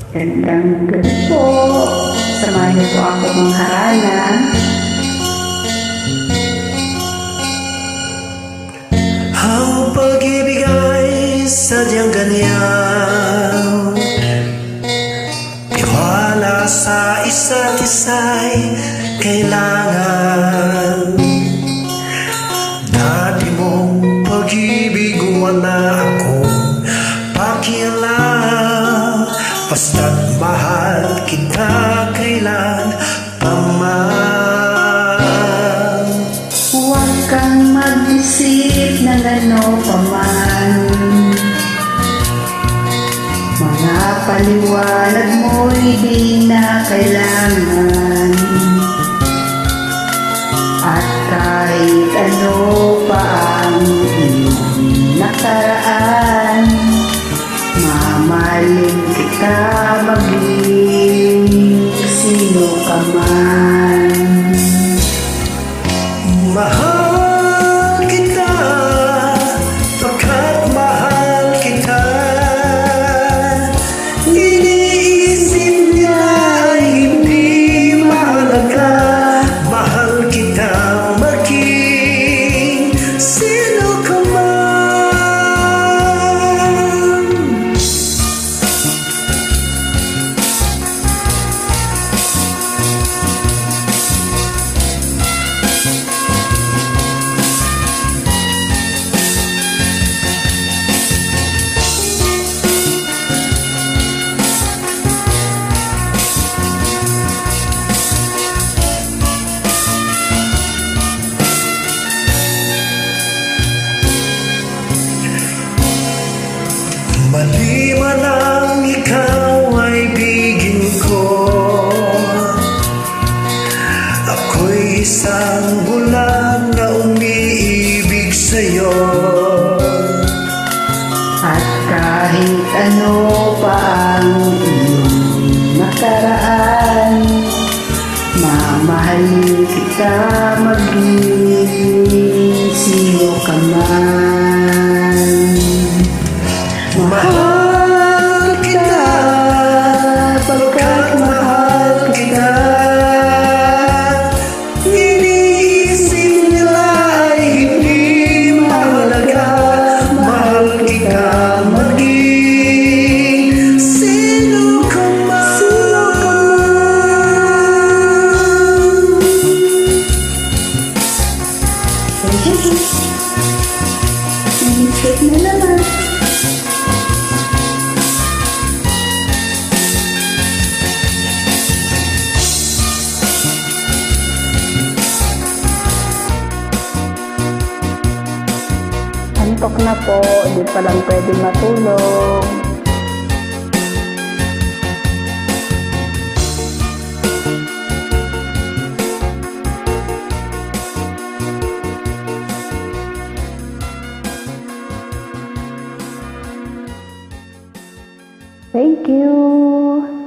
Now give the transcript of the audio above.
Gandang gabi po. Samahan niyo po ako mga harana. Ang pag-ibig ay sadyang ganyan. Tiwala sa isa't isa'y kailangan. Dati mong pag-ibig wala akong pakialam. Basta't mahal kita kailan paman. Huwag kang mag-isip ng ano paman. Mga paliwanag mo'y di na kailangan. At kahit ano pa ang iyong nakaraan, mamahalin kita maging sino ka man. Mahal kita, pagkat mahal kita. Iniisip niya ay hindi mahalaga. Mahal kita maging sino ka man. Maliban ang ikaw ay bigin ko. Ako'y isang bulan na umiibig sa'yo. At kahit ano pa ang iyong nakaraan, mamahalin kita maging sino ka man. Mahal kita, pagkat mahal kita. Iniisip nila ay hindi mahalaga. Mahal kita maging sino ka man. Nagisip na naman. Antok na po, di pa lang pwede matulog. Thank you.